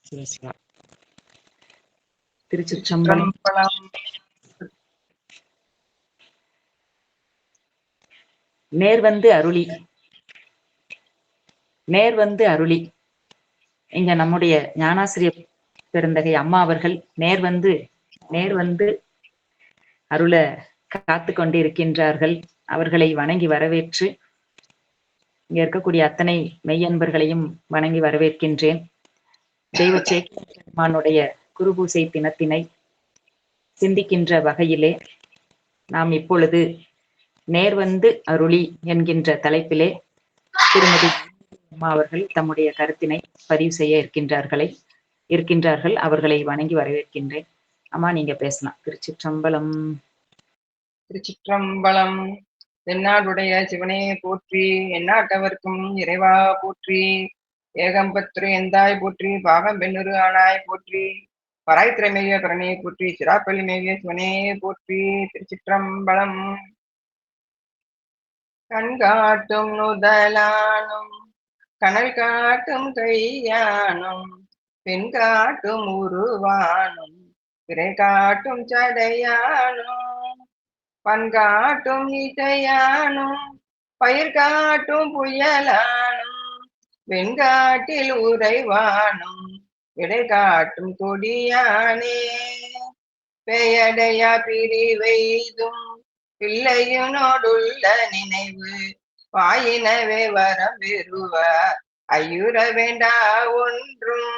சிவசிவா. திருச்சிற்றம்பலம். நேர்வந்து அருளி. நேர்வந்து அருளி. இங்க நம்முடைய ஞானாசிரியர் பெருந்தகை அம்மா அவர்கள் நேர்வந்து அருள காத்து கொண்டிருக்கின்றார்கள். அவர்களை வணங்கி வரவேற்று இங்க இருக்கக்கூடிய அத்தனை மெய்யன்பர்களையும் வணங்கி வரவேற்கின்றேன். தெய்வ சேக்கிமானுடைய குருபூசை தினத்தினை சிந்திக்கின்ற வகையிலே நாம் இப்பொழுது நேர்வந்து அருளி என்கின்ற தலைப்பிலே திருமதி அம்மா அவர்கள் தம்முடைய கருத்தினை பதிவு செய்ய இருக்கின்றார்கள். அவர்களை வணங்கி வரவேற்கின்றேன். அம்மா, நீங்க பேசலாம். திருச்சிற்றம்பலம். திருச்சிற்றம்பலம். தென்னாடுடைய சிவனே போற்றி, எந்நாட்டவர்க்கும் இறைவா போற்றி, ஏகம்பத்துரை எந்தாய் போற்றி, பாகம் பெண்ணுரு ஆனாய் போற்றி, பராய்த்திரமேய பரனே போற்றி, சிராப்பள்ளி மேவிய சிவனே போற்றி. திருச்சிற்றம்பலம். கண்காட்டும் நுதலானும் கனல் காட்டும் கையானும் பெண் காட்டும் உருவானும் பிறை காட்டும் சடையானும் பண்காட்டும் இசையானும் பயிர் காட்டும் புயலானும் வெண்காட்டில் உறைவானும் இடை காட்டும் கொடியானே பெயடையா பிரிவெய்தும் பிள்ளையினோடுள்ள நினைவு வாயினவே வரம் பெறுவார் ஐயுற வேண்டா ஒன்றும்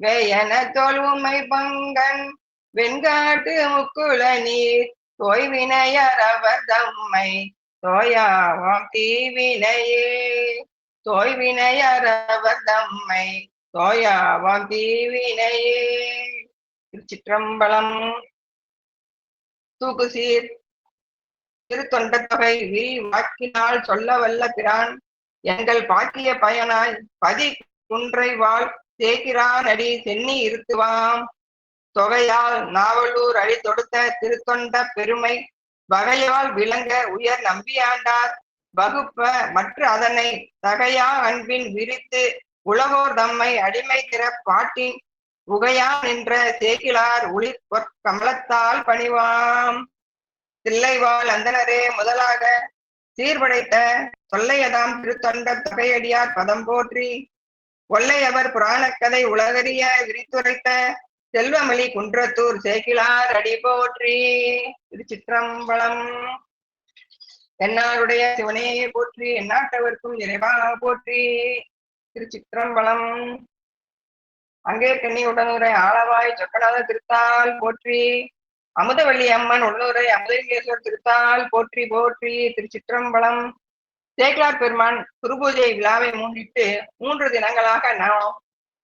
வேயன தோல்வுமை பங்கன் வெண்காட்டு முக்குள நீர் தோய்வினையர் அவர் தம்மை தோயாவாம் தீவினையே தோய்வினையர் அவர் தம்மை தோயாவாம் தீவினையே. திருச்சிற்றம்பலம். தூக்குசீர் திருத்தொண்ட தொகை வாக்கினால் சொல்ல வல்ல பிரான் எங்கள் பாக்கிய பயனாய் பதி குன்றை வாழ் சேக்கிரான் அடி சென்னி இருத்துவாம் தொகையால் நாவலூர் அடி தொடுத்த திருத்தொண்ட பெருமை வகையால் விளங்க உயர் நம்பியாண்டார் வகுப்ப மற்ற அதனை தகையா அன்பின் விரித்து உலகோர் தம்மை அடிமை திற பாட்டின் உகையா நின்ற சேக்கிலார் ஒளிர் கமலத்தால் பணிவாம் தில்லைவாள் அந்தனரே முதலாக சீர்படைத்த தொல்லையதாம் திருத்தொண்ட தொகையடியார் பதம் போற்றி ஒல்லையவர் புராணக்கதை உலகறிய விரித்துரைத்த செல்வமலி குன்றத்தூர் சேக்கிலார் அடி போற்றி. திருச்சிற்றம்பலம். என்னாருடைய சிவனே போற்றி, எந்நாட்டவர்க்கும் இறைவா போற்றி. திருச்சிற்றம்பலம். அங்கே கண்ணி உடனுரை ஆளவாய் சொக்கநாத திருத்தால் போற்றி, அமுதவள்ளி அம்மன் உடனுரை அமுதலிங்கேஸ்வர் திருத்தால் போற்றி போற்றி. திருச்சிற்றம்பலம். சேக்கிலார் பெருமான் குருபூஜை விழாவை முன்னிட்டு 3 தினங்களாக நாம்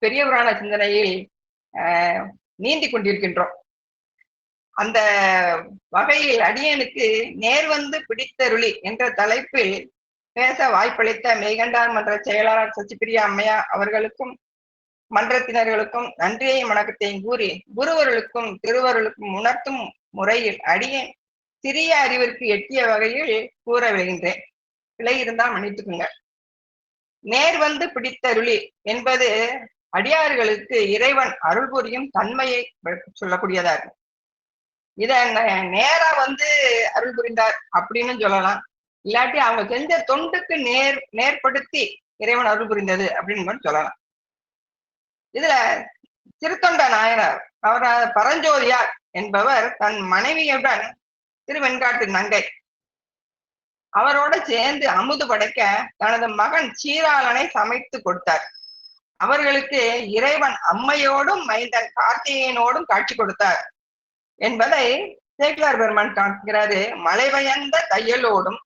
பெரிய புராண சிந்தனையில் நீந்தி கொண்டிருக்கின்றோம். அந்த வகையில் அடியனுக்கு நேர்வந்து பிடித்தருளி என்ற தலைப்பில் பேச வாய்ப்பளித்த மெய்கண்டார் மன்ற செயலாளர் சசிபிரியா அம்மையா அவர்களுக்கும் மன்றத்தினர்களுக்கும் நன்றியையும் வணக்கத்தையும் கூறி குருவர்களுக்கும் திருவருளுக்கும் உணர்த்தும் முறையில் அடியேன் சிறிய அறிவிற்கு எட்டிய வகையில் கூற விளைகின்றேன். பிழை இருந்தால் மன்னித்துக்குங்க. நேர்வந்து பிடித்தருளி என்பது அடியார்களுக்கு இறைவன் அருள் புரியும் தன்மையை சொல்லக்கூடியதா இருக்கும். இத நேரா வந்து அருள் புரிந்தார் அப்படின்னு சொல்லலாம், இல்லாட்டி அவங்க செஞ்ச தொண்டுக்கு நேர்படுத்தி இறைவன் அருள் புரிந்தது அப்படின்னு சொல்லலாம். இதுல திருத்தொண்ட நாயனார் அவர் பரஞ்சோதியார் என்பவர் தன் மனைவியுடன் திருவெண்காட்டு நங்கை அவரோட சேர்ந்து அமுது படைக்க தனது மகன் சீராளனை சமைத்து கொடுத்தார். அவர்களுக்கு இறைவன் அம்மையோடும் மைந்தன் கார்த்திகேயனோடும் காட்சி கொடுத்தார் என்பதை சேக்கிலார் பெருமான் காண்கிறாரு. மலைவயந்த தையலோடும்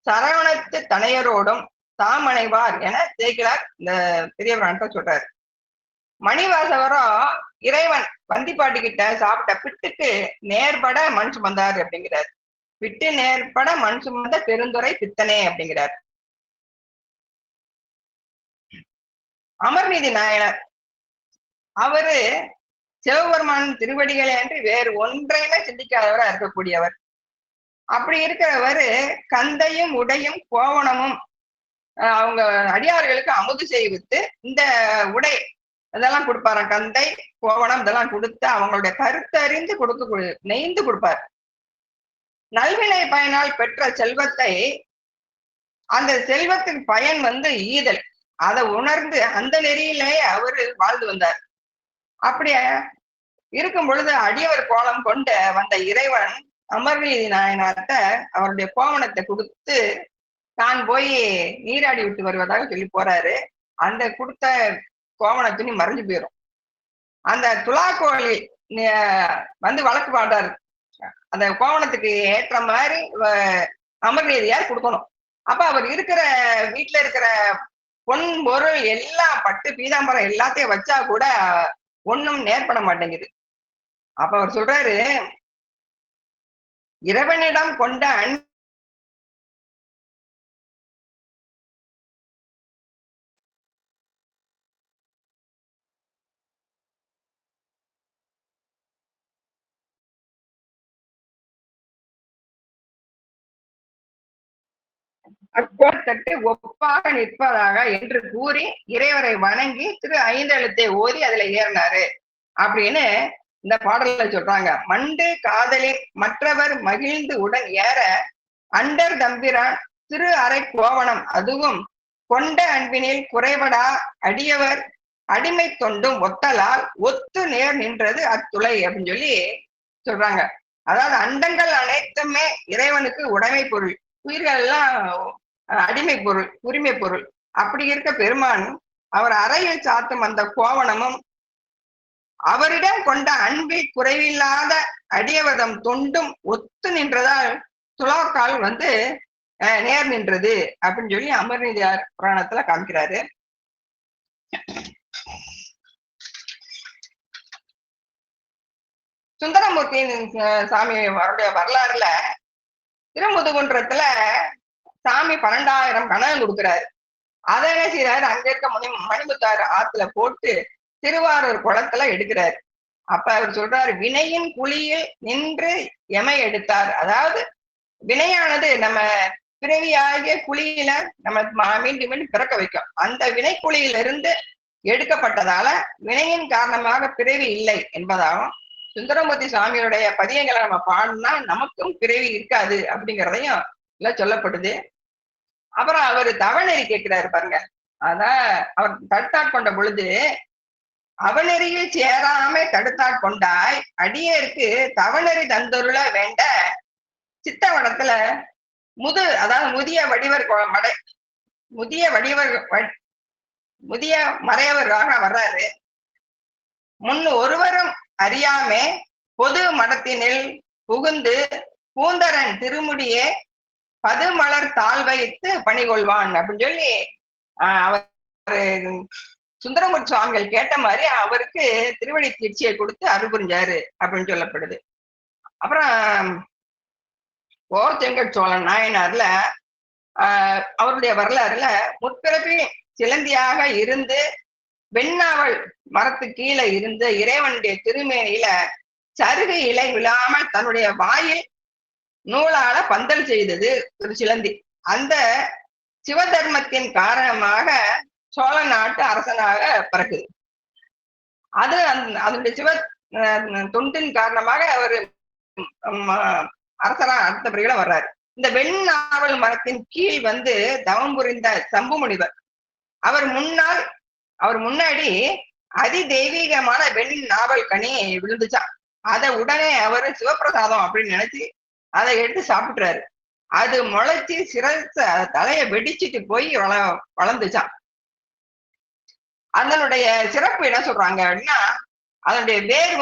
சரவணத்து தனையரோடும் தாமனைவார் என சேக்கிலார் இந்த பெரிய புராணத்தை சொல்றாரு. மணிவாசகரோ இறைவன் வந்திப்பாட்டு கிட்ட சாப்பிட்ட பிட்டுக்கு நேர்பட மண் சுமந்தார் அப்படிங்கிறார். பிட்டு நேர்பட மண் சுமந்த பெருந்துரை பித்தனே அப்படிங்கிறார். அமர்நீதி நாயனர் அவரு சிவபெருமான் திருவடிகளை அன்றி வேறு ஒன்றையுமே சிந்திக்காதவரா இருக்கக்கூடியவர். அப்படி இருக்கிறவரு கந்தையும் உடையும் கோவணமும் அவங்க அடியார்களுக்கு அமுது செய்வித்து இந்த உடை இதெல்லாம் கொடுப்பாராம். கந்தை, கோவணம் இதெல்லாம் கொடுத்து அவங்களுடைய கருத்தறிந்து நெய்ந்து கொடுப்பார். நல்வினை பயனால் பெற்ற செல்வத்தை அந்த செல்வத்தின் பயன் ஈதல், அதை உணர்ந்து அந்த நெறியிலே அவரு வாழ்ந்து வந்தார். அப்படியே இருக்கும் பொழுது அடியவர் கோலம் கொண்ட வந்த இறைவன் அமர்நீதி நாயனார்ட்ட அவருடைய கோவணத்தை கொடுத்து தான் போய் நீராடி விட்டு வருவதாக சொல்லி போறாரு. அந்த கொடுத்த கோவண துணி மறைஞ்சு போயிடும். அந்த துலாக்கோழி வழக்கு பாடுறாரு. அந்த கோவணத்துக்கு ஏற்ற மாதிரி அமர்நீதியார் கொடுக்கணும். அப்ப அவர் இருக்கிற வீட்டுல இருக்கிற பொன் பொருள் எல்லாம் பட்டு பீதாம்பரம் எல்லாத்தையும் வச்சா கூட ஒண்ணும் நேர்பட மாட்டேங்குது. அப்ப அவர் சொல்றாரு, இறைவனிடம் கொண்ட அக்கோட்டத்து ஒப்பாக நிற்பதாக என்று கூறி இறைவரை வணங்கி திரு ஐந்தெழுத்தை ஓதி அதுல ஏறினாரு அப்படின்னு இந்த பாடல்ல சொல்றாங்க. மண்டு காதலில் மற்றவர் மகிழ்ந்து உடன் ஏற அண்டர் தம்பிரான் திரு அரை கோவணம் அதுவும் கொண்ட அன்பினில் குறைபடா அடியவர் அடிமை தொண்டும் ஒத்தலால் ஒத்து நேர் நின்றது அத்துளை அப்படின்னு சொல்லி சொல்றாங்க. அதாவது அண்டங்கள் அனைத்துமே இறைவனுக்கு உடைமை பொருள், உயிர்கள் எல்லாம் அடிமை பொருள், உரிமை பொருள். அப்படி இருக்க பெருமான் அவர் அறையில் சாத்தும் அந்த கோவணமும் அவரிடம் கொண்ட அன்பில் குறைவில்லாத அடியவதம் தொண்டும் ஒத்து நின்றதால் துலாக்கால் நேர் நின்றது அப்படின்னு சொல்லி அமர்நீதியார் புராணத்துல காமிக்கிறாரு. சுந்தரமூர்த்தியின் சாமி அவருடைய வரலாறுல திருமுதுகுன்றத்துல சாமி 12,000 கணக்கு கொடுக்குறாரு. அதை என்ன செய்யறாரு, அங்க இருக்க மணிமுத்தாறு ஆத்துல போட்டு திருவாரூர் குளத்துல எடுக்கிறாரு. அப்ப அவர் சொல்றாரு, வினையின் குழியில் நின்று எமை எடுத்தார். அதாவது வினையானது நம்ம பிறவியாகிய குழியில நம்ம மீண்டும் மீண்டும் பிறக்க வைக்கும். அந்த வினை குழியிலிருந்து எடுக்கப்பட்டதால வினையின் காரணமாக பிறவி இல்லை என்பதாகவும், சுந்தரமூர்த்தி சுவாமியுடைய பதியங்களை நம்ம பாடினா நமக்கும் பிறவி இருக்காது அப்படிங்கிறதையும் இல்ல சொல்லப்படுது. அப்புறம் அவரு தவநெறி கேட்கிறாரு பாருங்க. அதான் அவர் தடுத்தாட்கொண்ட பொழுது, அவநெறியில் சேராம தடுத்தாட்கொண்டாய் அடியேற்கு தவநெறி தந்தொருள வேண்ட சித்தவனத்துல அதாவது முதிய மறையவராக வர்றாரு. முன் ஒருவரும் அறியாமே பொது மடத்தினில் புகுந்து பூந்தரன் திருமுடியே பதுமலர் தாழ் வைத்து பணிகொள்வான் அப்படின்னு சொல்லி அவர் சுந்தரமூர்த்தி சுவாமிகள் கேட்ட மாதிரி அவருக்கு திருவடி தீட்சியை கொடுத்து அருள் புரிஞ்சாரு அப்படின்னு சொல்லப்படுது. அப்புறம் ஓர்செங்கட் சோழன் நாயனார்ல அவருடைய வரலாறுல முற்பிறப்பி சிலந்தியாக இருந்து வெண்ணாவல் மரத்து கீழே இருந்து இறைவனுடைய திருமேனியில சருகு இலை விழாமல் தன்னுடைய வாயில் நூலால பந்தல் செய்தது ஒரு சிலந்தி. அந்த சிவதர்மத்தின் காரணமாக சோழ நாட்டு அரசனாக பிறக்குது. அது அதனுடைய சிவ தொண்டின் காரணமாக அவர் அரசரா அடுத்த பிறகுல வர்றாரு. இந்த வெண்ணாவல் மரத்தின் கீழ் தவம் புரிந்த சம்பு முனிவர் அவர் முன்னாடி அதி தெய்வீகமான வெண் நாவல் கனி விழுந்துச்சான். அதை உடனே அவரு சிவபிரசாதம் அப்படின்னு நினைச்சு அதை எடுத்து சாப்பிட்டுறாரு. அது முளைச்சி தலையை வெடிச்சிட்டு போய் வளர்ந்துச்சான். அதனுடைய சிறப்பு என்ன சொல்றாங்க அப்படின்னா, அதனுடைய வேர்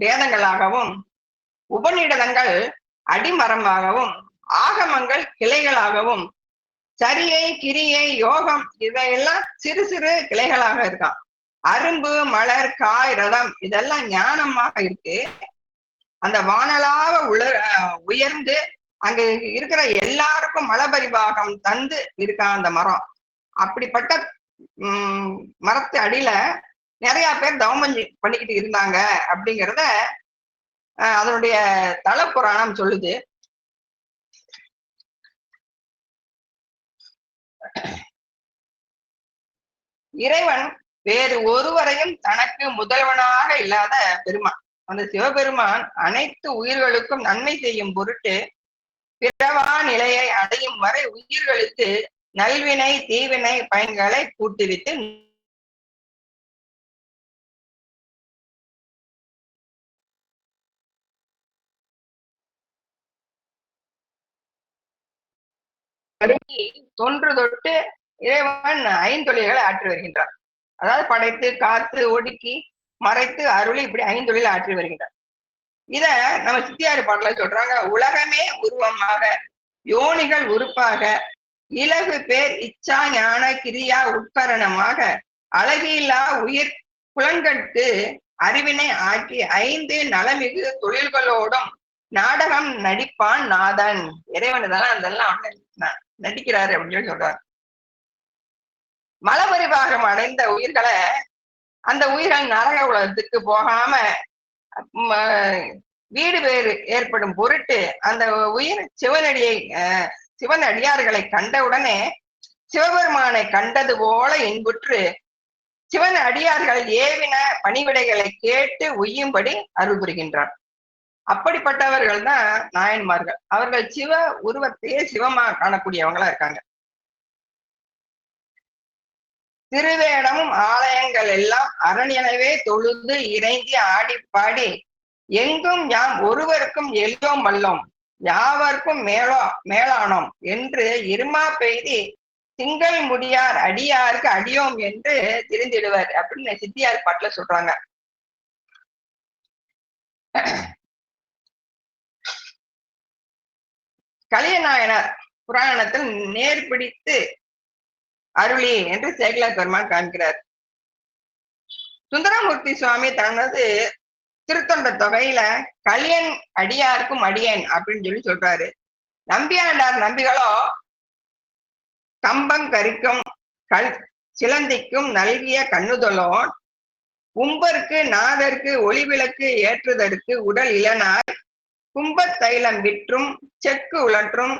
வேதங்களாகவும், உபநிடதங்கள் அடிமரமாகவும், ஆகமங்கள் கிளைகளாகவும், சரியை கிரியை யோகம் இவையெல்லாம் சிறு சிறு கிளைகளாக இருக்கான். அரும்பு மலர் காய் ரதம் இதெல்லாம் ஞானமாக இருக்கு. அந்த வானலாக உயர்ந்து அங்க இருக்கிற எல்லாருக்கும் மலபரிபாகம் தந்து இருக்கான் அந்த மரம். அப்படிப்பட்ட மரத்து அடியில நிறைய பேர் தவம் பண்ணிக்கிட்டு இருந்தாங்க அப்படிங்கிறத அதனுடைய தல புராணம் சொல்லுது. இறைவன் வேறு ஒருவரையும் தனக்கு முதல்வனாக இல்லாத பெருமான். அந்த சிவபெருமான் அனைத்து உயிர்களுக்கும் நன்மை செய்யும் பொருட்டு பிறவா நிலையை அடையும் வரை உயிர்களுக்கு நல்வினை தீவினை பயன்களை கூட்டுவித்து தொன்று தொட்டு இறைவன் ஐந்தொழில்களை ஆற்றி வருகின்றார். அதாவது படைத்து, காத்து, ஒடுக்கி, மறைத்து, அருளி, இப்படி ஐந்தொழில் ஆற்றி வருகின்றார். இத நம்ம சித்தியார் பாட்டுல சொல்றாங்க. உலகமே உருவமாக, யோனிகள் உறுப்பாக, இலகு பேர் இச்சா ஞான கிரியா உட்கரணமாக, அழகில்லா உயிர் புலன்கட்டு அறிவினை ஆற்றி 5 நலமிகு தொழில்களோடும் நாடகம் நடிப்பான் நாதன். இறைவன் அதெல்லாம் நடிக்கிறாரு அப்படின்னு சொல்லி சொல்றாரு. மலபரிபாகம் அடைந்த உயிர்களை அந்த உயிர்கள் நரக உலகத்துக்கு போகாம வீடு பேறு ஏற்படும் பொருட்டு அந்த உயிர் சிவன் அடியார்களை கண்டவுடனே சிவபெருமானை கண்டது போல இன்புற்று சிவன் அடியார்கள் ஏவின பணிவிடைகளை கேட்டு உய்யும்படி அருள் புரிகின்றார். அப்படிப்பட்டவர்கள் தான் நாயன்மார்கள். அவர்கள் சிவ உருவத்தையே சிவமா காணக்கூடியவங்களா இருக்காங்க. திருவேடமும் ஆலயங்கள் எல்லாம் அரண்யனவே தொழுது இறைஞ்சி ஆடி பாடி எங்கும் யாம் ஒருவருக்கும் எல்லோம் வல்லோம் யாவர்க்கும் மேலானோம் என்று இருமா பெய்தி திங்கள் முடியார் அடியாருக்கு அடியோம் என்று தெரிந்திடுவர் அப்படின்னு சித்தியார் பாட்டுல சொல்றாங்க. கலியநாயனார் புராணத்தில் நேர் பிடித்து அருளி என்று சேக்கிழார் பெருமான் காண்கிறார். சுந்தரமூர்த்தி சுவாமி தனது திருத்தொண்ட தொகையில கலியன் அடியாருக்கும் அடியேன் அப்படின்னு சொல்லி சொல்றாரு. நம்பியாண்டார் நம்பிகளோ கம்பம் கரிக்கும் சிலந்திக்கும் நல்கிய கண்ணுதலோன் கும்பருக்கு நாதற்கு ஒளிவிளக்கு ஏற்றுதற்கு உடல் இளனாய் கும்பத் தைலம் விற்றும் செக்கு உலற்றும்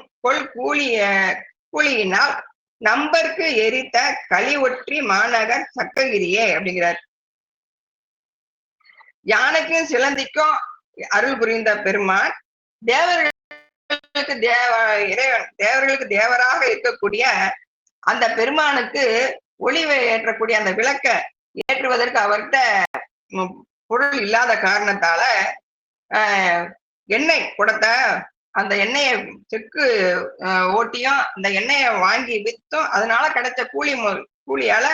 கூலியினால் நம்பருக்கு எரித்த களி ஒற்றி மாநகர் சக்ககிரியே அப்படிங்கிறார். யானைக்கும் சிலந்திக்கும் அருள் புரிந்த பெருமான் தேவர்களுக்கு தேவர்களுக்கு தேவராக இருக்கக்கூடிய அந்த பெருமானுக்கு ஒளிவை ஏற்றக்கூடிய அந்த விளக்க ஏற்றுவதற்கு அவர்கிட்ட பொருள் இல்லாத காரணத்தால எண்ணெய் கொடுத்த அந்த எண்ணெயை செக்கு ஓட்டியும் அந்த எண்ணெயை வாங்கி வித்தும் அதனால கிடைச்ச கூலியால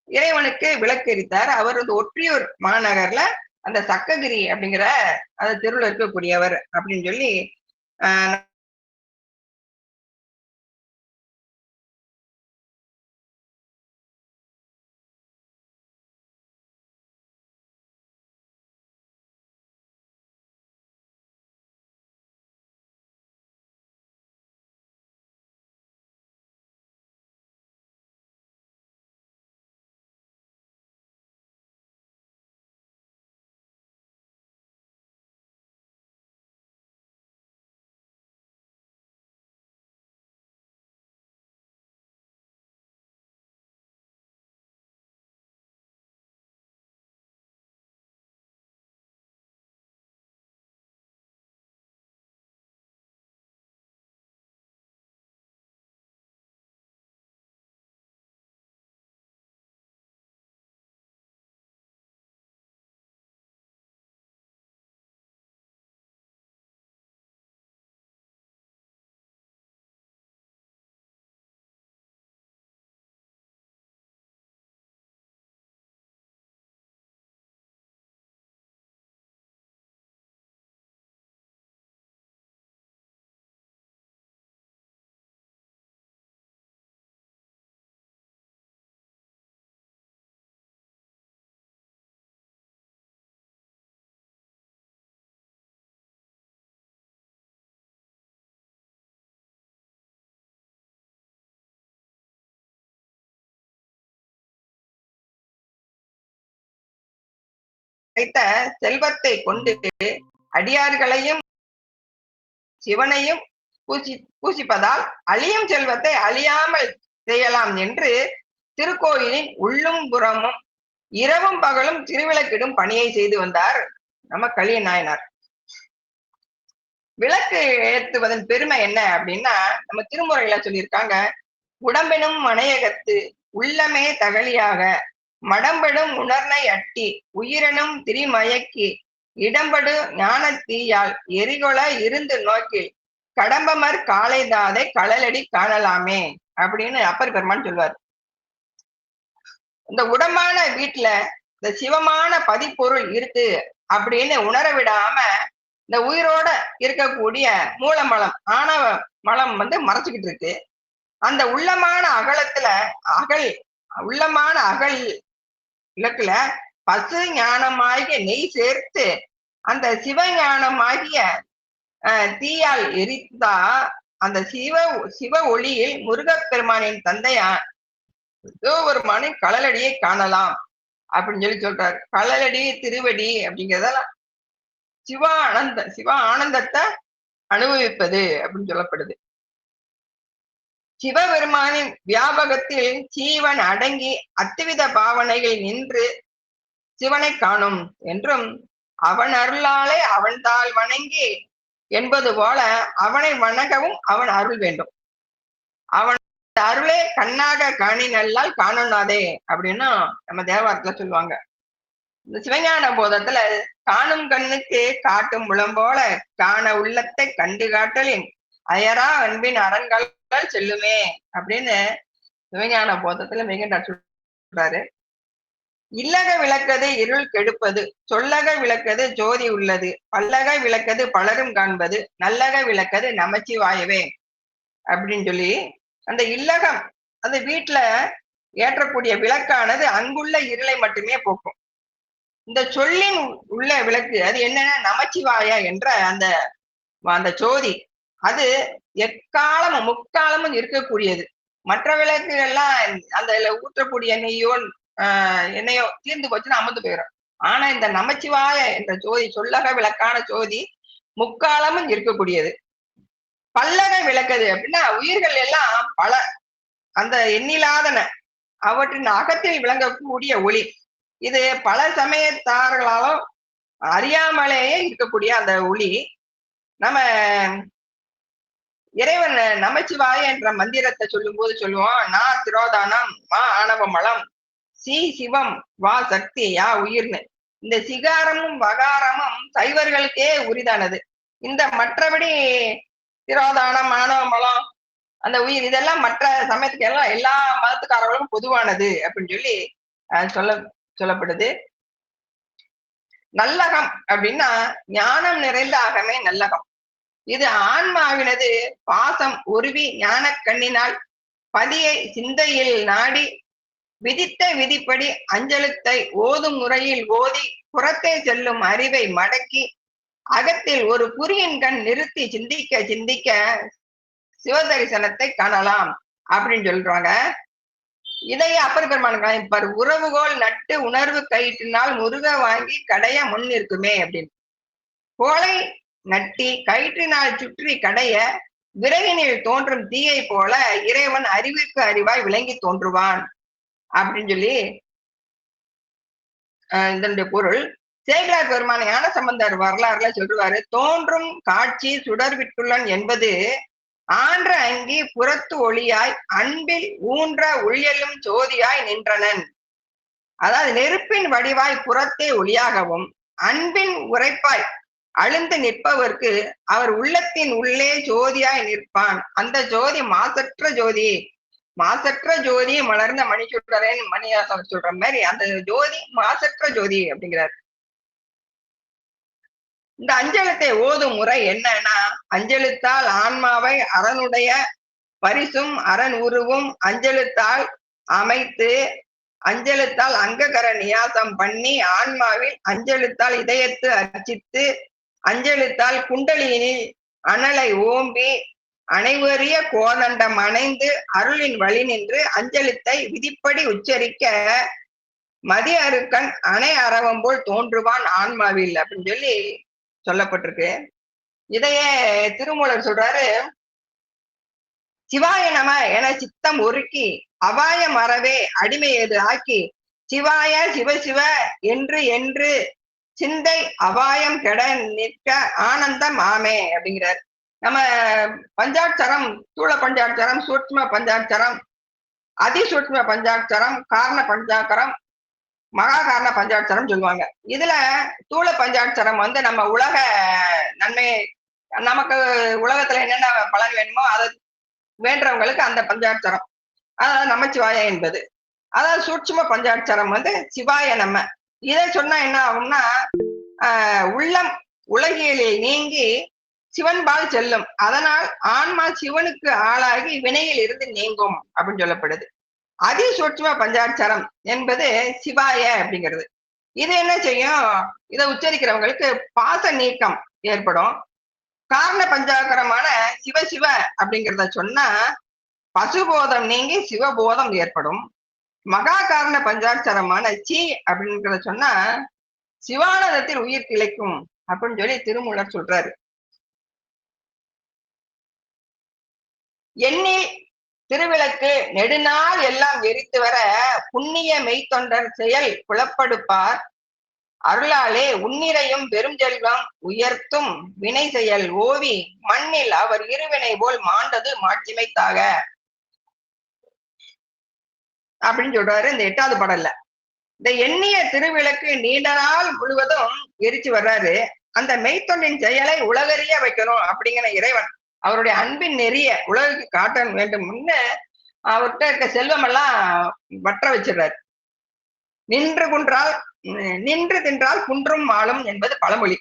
இறைவனுக்கு விளக்கு எரித்தார். அவர் வந்து ஒற்றியூர் மாநகர்ல அந்த சக்ககிரி அப்படிங்கிற அந்த தெருவில் இருக்கக்கூடியவர் அப்படின்னு சொல்லி கிடைத்த செல்வத்தை கொண்டு அடியார்களையும் சிவனையும் பூசிப்பதால் அழியும் செல்வத்தை அழியாமல் செய்யலாம் என்று திருக்கோயிலின் உள்ளும் புறமும் இரவும் பகலும் திருவிளக்கிடும் பணியை செய்து வந்தார் நம்ம கலிய நாயனார். விளக்கு ஏற்றுவதன் பெருமை என்ன அப்படின்னா, நம்ம திருமுறையில சொல்லியிருக்காங்க, உடம்பெனும் மனையகத்து உள்ளமே தகலியாக மடம்படும் உணர்னை அட்டி உயிரெனும் திரிமயக்கி இடம்படு ஞானத்தீயால் எரிகொல இருந்து நோக்கில் கடம்பமர் காலை தாதை களலடி காணலாமே அப்படின்னு அப்பர் பெருமான் சொல்வார். இந்த உடம்பான வீட்டுல இந்த சிவமான பதிப்பொருள் இருக்கு அப்படின்னு உணர விடாம இந்த உயிரோட இருக்கக்கூடிய மூலமலம் ஆணவ மலம் மறைச்சுக்கிட்டு இருக்கு. அந்த உள்ளமான உள்ளமான அகல் இலக்குல பசு ஞானமாகிய நெய் சேர்த்து அந்த சிவஞானமாகிய தீயால் எரித்தா அந்த சிவ ஒளியில் முருகப்பெருமானின் தந்தையா ஏதோ ஒரு மனை களலடியை காணலாம் அப்படின்னு சொல்றாரு. களலடி திருவடி அப்படிங்கிறதெல்லாம் சிவ ஆனந்தத்தை அனுபவிப்பது அப்படின்னு சொல்லப்படுது. சிவபெருமானின் வியாபகத்தில் சீவன் அடங்கி அத்துவித பாவனைகள் நின்று சிவனை காணும் என்றும் அவன் அருளாலே அவன் தாள் வணங்கி என்பது போல அவனை வணங்கவும் அவன் அருள் வேண்டும். அவன் அருளே கண்ணாக காணி நல்லால் காணுனாதே அப்படின்னு நம்ம தேவாரத்துல சொல்லுவாங்க. இந்த சிவஞான போதத்துல காணும் கண்ணுக்கு காட்டும் முழம் போல காண உள்ளத்தை கண்டு காட்டலின் அயரா அன்பின் அரண்கள் செல்லுமே அப்படின்னு சிவஞான போதத்துல மிகுண்டார் சொல்றாரு. இல்லக விளக்கது இருள் கெடுப்பது சொல்லக விளக்கது ஜோதி உள்ளது பல்லக விளக்கது பலரும் காண்பது நல்லக விளக்கது நமச்சிவாயவே அப்படின்னு சொல்லி அந்த இல்லகம் அந்த வீட்டுல ஏற்றக்கூடிய விளக்கானது அங்குள்ள இருளை மட்டுமே போக்கும். இந்த சொல்லின் உள்ள விளக்கு அது என்னன்னா நமச்சிவாய என்ற அந்த ஜோதி அது எக்காலமும் முக்காலமும் இருக்கக்கூடியது. மற்ற விளக்குகள்லாம் அந்த ஊற்றக்கூடிய எண்ணெயோ தீர்ந்து போச்சுன்னா அமர்ந்து போயிடும். ஆனா இந்த நமச்சிவாய என்ற ஜோதி சொல்லக விளக்கான ஜோதி முக்காலமும் இருக்கக்கூடியது. பல்லக விளக்குது அப்படின்னா உயிர்கள் எல்லாம் பல அந்த எண்ணிலாதன அவற்றின் அகத்தில் விளங்கக்கூடிய ஒளி. இது பல சமயத்தார்களாலும் அறியாமலேயே இருக்கக்கூடிய அந்த ஒளி. நம்ம இறைவன் நமச்சிவாய என்ற மந்திரத்தை சொல்லும் போது சொல்லுவோம், நான் திரோதானம் மா ஆணவ மலம் சி சிவம் வா சக்தி யா உயிர்னு. இந்த சிகாரமும் வகாரமும் சைவர்களுக்கே உரிதானது. இந்த மற்றபடி திரோதானம் ஆணவ மலம் அந்த உயிர் இதெல்லாம் மற்ற சமயத்துக்கு எல்லாம் எல்லா மதத்துக்காரர்களும் பொதுவானது அப்படின்னு சொல்லி சொல்லப்படுது. நல்லகம் அப்படின்னா ஞானம் நிறைந்த அகமே நல்லகம். இது ஆன்மாவினது பாசம் உருவி ஞான கண்ணினால் பதியை சிந்தையில் நாடி விதித்த விதிப்படி அஞ்சலுத்தை ஓதும் முறையில் ஓதி புறத்தே செல்லும் அறிவை மடக்கி அகத்தில் ஒரு புரியின் கண் நிறுத்தி சிந்திக்க சிந்திக்க சிவதரிசனத்தை காணலாம் அப்படின்னு சொல்றாங்க. இதையே அப்பர் பெருமான் காமிப்பார். உறவுகோல் நட்டு உணர்வு கயிற்றினால் முருக வாங்கி கடைய முன் இருக்குமே அப்படின்னு. கோலை நட்டி கயிற்றினால் சுற்றி கடைய விறகினில் தோன்றும் தீயை போல இறைவன் அறிவுக்கு அறிவாய் விளங்கி தோன்றுவான் அப்படின்னு சொல்லி இதனுடைய பொருள். சேகரார் பெருமான ஞான சம்பந்தர் வரலாறுல சொல்லுவாரு, தோன்றும் காட்சி சுடர் விட்டுள்ளன் என்பது ஆன்ற அங்கி புறத்து ஒளியாய் அன்பில் ஊன்ற உள்ளெல்லும் ஜோதியாய் நின்றனன். அதாவது நெருப்பின் வடிவாய் புறத்தே ஒளியாகவும் அன்பின் உரைப்பாய் அழுந்து நிற்பவர்க்கு அவர் உள்ளத்தின் உள்ளே ஜோதியாய் நிற்பான். அந்த ஜோதி மாசற்ற ஜோதி. மாசற்ற ஜோதி மலர்ந்த மணி சுடரேன் மணியாசம் சொல்ற மாதிரி அந்த ஜோதி மாசற்ற ஜோதி அப்படிங்கிறார். இந்த அஞ்சலத்தை ஓதும் முறை என்னன்னா, அஞ்சலித்தால் ஆன்மாவை அரனுடைய பரிசும் அரண் உருவும் அஞ்சலித்தால் அமைத்து அஞ்சலித்தால் அங்ககர நியாசம் பண்ணி ஆன்மாவில் அஞ்சலித்தால் இதயத்து அர்ச்சித்து அஞ்சலித்தால் குண்டலினில் அனலை ஓம்பி அனைவரிய கோதண்டம் அணைந்து அருளின் வழி நின்று அஞ்சலித்தை விதிப்படி உச்சரிக்க மதி அருக்கன் அணை அரவம் போல் தோன்றுவான் ஆன்மாவில் அப்படின்னு சொல்லி சொல்லப்பட்டிருக்கு. இதையே திருமூலர் சொல்றாரு, சிவாய நம என சித்தம் ஒருக்கி அபாய மறவே அடிமையது ஆக்கி சிவாய சிவ சிவ என்று என்று சிந்தை அபாயம் கெட நிற்க ஆனந்தம் ஆமே அப்படிங்கிறார். நம்ம பஞ்சாட்சரம், ஸ்தூல பஞ்சாட்சரம், சூட்சும பஞ்சாட்சரம், அதிசூட்சும பஞ்சாட்சரம், காரண பஞ்சாக்கரம், மகா காரண பஞ்சாட்சரம் சொல்லுவாங்க. இதுல ஸ்தூல பஞ்சாட்சரம் வந்து நம்ம உலக நன்மை, நமக்கு உலகத்துல என்னென்ன பலன் வேணுமோ அதை வேண்டவங்களுக்கு அந்த பஞ்சாட்சரம், அதாவது நமச்சிவாய என்பது. அதாவது சூட்சும பஞ்சாட்சரம் வந்து சிவாய நம்ம. இதை சொன்னா என்ன ஆகும்னா, உள்ளம் உலகியலில் நீங்கி சிவன்பால் செல்லும், அதனால் ஆன்மா சிவனுக்கு ஆளாகி வினையில் இருந்து நீங்கும் அப்படின்னு சொல்லப்படுது. அதிசூட்சும பஞ்சாட்சரம் என்பது சிவாய அப்படிங்கிறது. இது என்ன செய்யும், இதை உச்சரிக்கிறவங்களுக்கு பாச நீக்கம் ஏற்படும். காரண பஞ்சாக்கரமான சிவ சிவ அப்படிங்கிறத சொன்னா பசுபோதம் நீங்கி சிவபோதம் ஏற்படும். மகா காரண பஞ்சாட்சரமான சி அப்படிங்கிறத சொன்னா சிவானந்தத்தில் உயிர் கிளைக்கும் அப்படின்னு சொல்லி திருமூலர் சொல்றாரு. எண்ணில் திருவிளக்கு நெடுநாள் எல்லாம் எரித்து வர புண்ணிய மெய்த்தொண்டர் செயல் புலப்படுப்பார் அருளாலே உன்னிரையும் பெரும் செல்வம் உயர்த்தும் வினை செயல் ஓவி மண்ணில் அவர் இருவினை போல் மாண்டது மாட்சிமைத்தாக அப்படின்னு சொல்றாரு இந்த 8வது பாடல்ல. இந்த எண்ணிய திருவிளக்கு நீண்ட நாள் முழுவதும் எரிச்சு வர்றாரு. அந்த மெய்த்தொண்டின் செயலை உலகறிய வைக்கணும் அப்படிங்கிற இறைவன் அவருடைய அன்பின் நெறிய உலகுக்கு காட்ட வேண்டும் முன்ன அவர்கிட்ட இருக்க செல்வம் எல்லாம் வற்ற வச்சிடுறாரு. நின்று தின்றால் குன்றும் ஆளும் என்பது பழமொழி.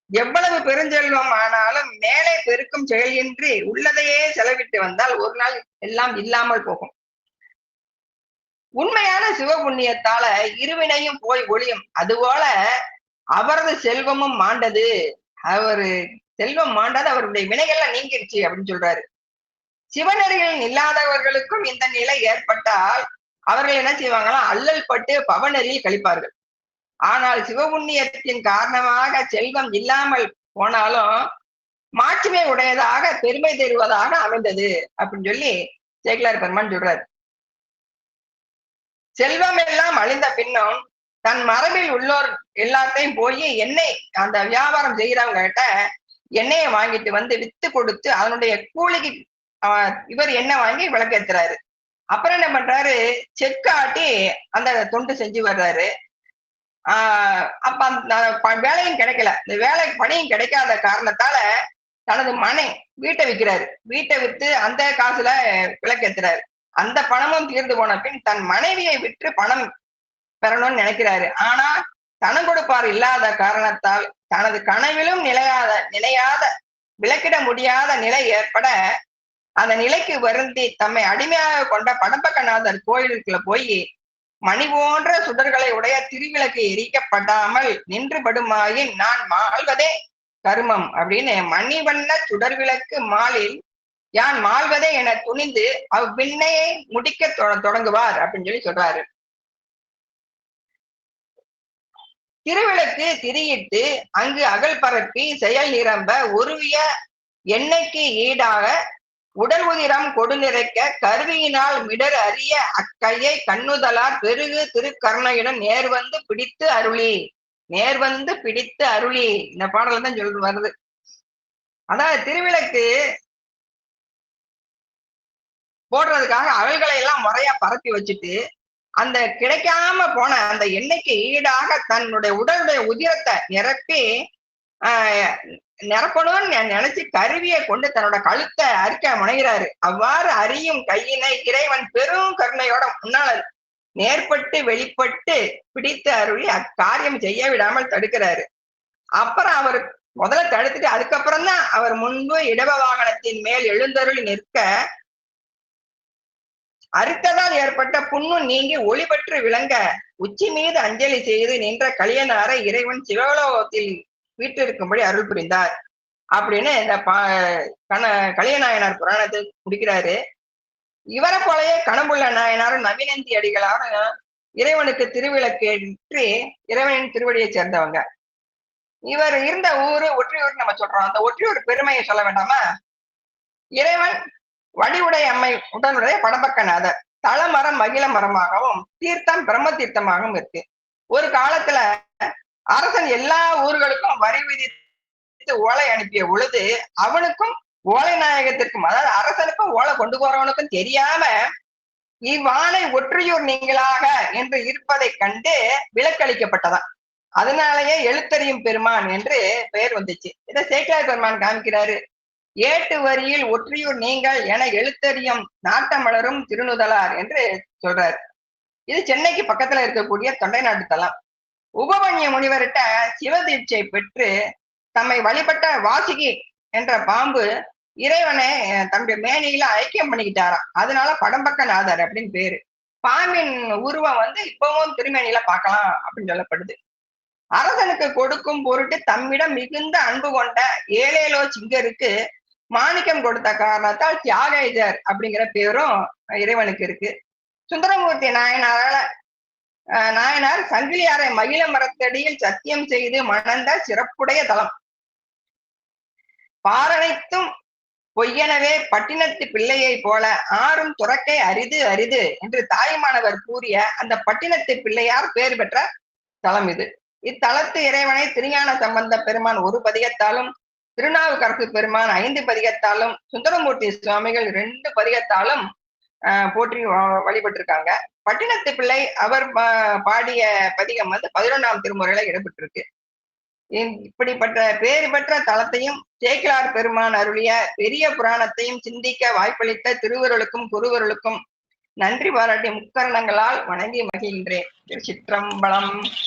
எவ்வளவு பெருஞ்செல்வம் ஆனாலும் மேலே பெருக்கும் செயலின்றி உள்ளதையே செலவிட்டு வந்தால் ஒரு நாள் எல்லாம் இல்லாமல் போகும். உண்மையான சிவபுண்ணியத்தால இருவினையும் போய் ஒளியும். அதுபோல அவரது செல்வமும் மாண்டது. அவரு செல்வம் மாண்டது, அவருடைய வினைகள்லாம் நீங்கிருச்சு அப்படின்னு சொல்றாரு. சிவநெறிகளில் இல்லாதவர்களுக்கும் இந்த நிலை ஏற்பட்டால் அவர்கள் என்ன செய்வாங்களாம், அல்லல் பட்டு பவநெறியில் கழிப்பார்கள். ஆனால் சிவபுண்ணியத்தின் காரணமாக செல்வம் இல்லாமல் போனாலும் மாட்சிமை உடையதாக பெருமை தருவதாக அமைந்தது அப்படின்னு சொல்லி சேக்கிழார் பெருமான் சொல்றாரு. செல்வம் எல்லாம் அழிந்த பின்னும் தன் மரபில் உள்ளோர் எல்லாத்தையும் போய் எண்ணெய் அந்த வியாபாரம் செய்யறவங்க கிட்ட எண்ணெயை வாங்கிட்டு வந்து வித்து கொடுத்து அதனுடைய கூலிக்கு இவர் எண்ணெய் வாங்கி விளக்கேத்துறாரு. அப்புறம் என்ன பண்றாரு, செக்கு ஆட்டி அந்த தொண்டு செஞ்சு வர்றாரு. அப்ப அந்த வேலையும் கிடைக்கல, இந்த வேலை பணியும் கிடைக்காத காரணத்தால தனது மனை வீட்டை விற்கிறாரு. வீட்டை வித்து அந்த காசுல விளக்கேத்துறாரு. அந்த பணமும் தீர்ந்து போன பின் தன் மனைவியை விற்று பணம் பெறணும்னு நினைக்கிறாரு. ஆனா தனம் கொடுப்பார் இல்லாத காரணத்தால் தனது கனவிலும் நிலையாத விளக்கிட முடியாத நிலை ஏற்பட அந்த நிலைக்கு வருந்தி தம்மை அடிமையாக கொண்ட படம்பக்கநாதர் கோயிலுக்குள்ள போய் மணி போன்ற சுடர்களை உடைய திருவிளக்கு எரிக்கப்படாமல் நின்று படுமாயின் நான் மாழ்வதே கருமம் அப்படின்னு மணிவண்ண சுடர் விளக்கு மாலில் யான் மாழ்வதே என துணிந்து அவ்விண்ணையை முடிக்க தொடங்குவார் அப்படின்னு சொல்லி சொல்றாரு. திருவிளக்கு திரியிட்டு அங்கு அகல் பரப்பி செயல் நிரம்ப உருவிய எண்ணெய்க்கு ஈடாக உடல் உதிரம் கொடு நிறைக்க கருவியினால் மிடர் அறிய அக்கையை கண்ணுதலார் பெருகு திருக்கருணையுடன் நேர்வந்து பிடித்து அருளி. இந்த பாடல தான் சொல்றது வருது. அதாவது திருவிளக்கு போடுறதுக்காக அகல்களை எல்லாம் முறையா பரப்பி வச்சுட்டு அந்த கிடைக்காம போன அந்த எண்ணெய்க்கு ஈடாக தன்னுடைய உடலுடைய உதிரத்தை நிரப்பணும்னு நினைச்சு கருவியை கொண்டு தன்னோட கழுத்தை அரிக்க முனைகிறாரு. அவ்வாறு அறியும் கையினை இறைவன் பெரும் கருணையோட முன்னால நேர்பட்டு வெளிப்பட்டு பிடித்து அருளி அக்காரியம் செய்ய விடாமல் தடுக்கிறாரு. அப்புறம் அவர் முதல்ல தடுத்துட்டு அதுக்கப்புறம் தான் அவர் முன்பு இடவ வாகனத்தின் மேல் எழுந்தருளி நிற்க அறுத்ததால் ஏற்பட்ட புண்ணு நீங்கி ஒளிபற்று விளங்க உச்சி மீது அஞ்சலி செய்து நின்ற கலியனாரை இறைவன் சிவலோகத்தில் வீட்டிற்கும்படி அருள் புரிந்தார் அப்படின்னு இந்த கலியநாயனார் புராணத்தை முடிக்கிறாரு. இவரை போலயே கணம்புள்ள நாயனாரும் நவீனந்தி அடிகளாரும் இறைவனுக்கு திருவிளக்கேற்றி இறைவனின் திருவடியை சேர்ந்தவங்க. இவர் இருந்த ஊரு ஒற்றியூர் நம்ம சொல்றோம். அந்த ஒற்றியூர் பெருமையை சொல்ல வேண்டாமா? இறைவன் வடிவுடை அம்மை உடனுடைய படம்பக்கநாதர். தலமரம் மகிழ மரமாகவும் தீர்த்தம் பிரம்ம தீர்த்தமாகவும் இருக்கு. ஒரு காலத்துல அரசன் எல்லா ஊர்களுக்கும் வரி விதித்து ஓலை அனுப்பிய பொழுது அவனுக்கும் ஓலை நாயகத்திற்கும், அதாவது அரசனுக்கும் ஓலை கொண்டு போறவனுக்கும் தெரியாம இவ்வாணை ஒற்றியூர் நீங்களாக என்று இருப்பதை கண்டு விலக்களிக்கப்பட்டதான். அதனாலேயே எழுத்தறியும் பெருமான் என்று பெயர் வந்துச்சு. இதை சேக்கிழார் பெருமான் காமிக்கிறாரு. ஏட்டு வரியில் ஒற்றியூர் நீங்கள் என எழுத்தறியும் நாட்டமலரும் திருநுதலார் என்று சொல்றாரு. இது சென்னைக்கு பக்கத்துல இருக்கக்கூடிய தொண்டை நாட்டு தலம். உபமன்ய முனிவர்கிட்ட சிவதீட்சை பெற்று தம்மை வழிபட்ட வாசுகி என்ற பாம்பு இறைவனை தன்னுடைய மேனியில ஐக்கியம் பண்ணிக்கிட்டாராம். அதனால படம்பக்கநாதர் அப்படின்னு பேரு. பாம்பின் உருவம் இப்பவும் திருமேனியில பார்க்கலாம் அப்படின்னு சொல்லப்படுது. அரசனுக்கு கொடுக்கும் பொருட்டு தம்மிடம் மிகுந்த அன்பு கொண்ட ஏழேலோ சிங்கருக்கு மாணிக்கம் கொடுத்த காரணத்தால் தியாகேஜர் அப்படிங்கிற பேரும் இறைவனுக்கு இருக்கு. சுந்தரமூர்த்தி நாயனார் சங்கிலியாரை மகிழ மரத்தடியில் சத்தியம் செய்து மணந்த சிறப்புடைய தலம். பாரனைத்தும் பொய்யனவே பட்டினத்து பிள்ளையை போல ஆறும் துறக்கை அரிது அரிது என்று தாய்மானவர் கூறிய அந்த பட்டினத்து பிள்ளையார் பேர் பெற்ற தலம் இது. இத்தலத்து இறைவனை திருஞான சம்பந்த பெருமான் ஒரு பதிகத்தாலும், திருநாவுக்கரசு பெருமான் 5 பதிகத்தாலும், சுந்தரமூர்த்தி சுவாமிகள் 2 பதிகத்தாலும் போற்றி வழிபட்டிருக்காங்க. பட்டினத்து பிள்ளை அவர் பாடிய பதிகம் 11ஆம் திருமுறையில இடம்பெற்றிருக்கு. இப்படிப்பட்ட பேறு பெற்ற தலத்தையும் சேக்கிழார் பெருமான் அருளிய பெரிய புராணத்தையும் சிந்திக்க வாய்ப்பளித்த திருவருளுக்கும் குருவருளுக்கும் நன்றி பாராட்டிய முக்கரணங்களால் வணங்கி மகிழ்கின்றேன். திருச்சிற்றம்பலம்.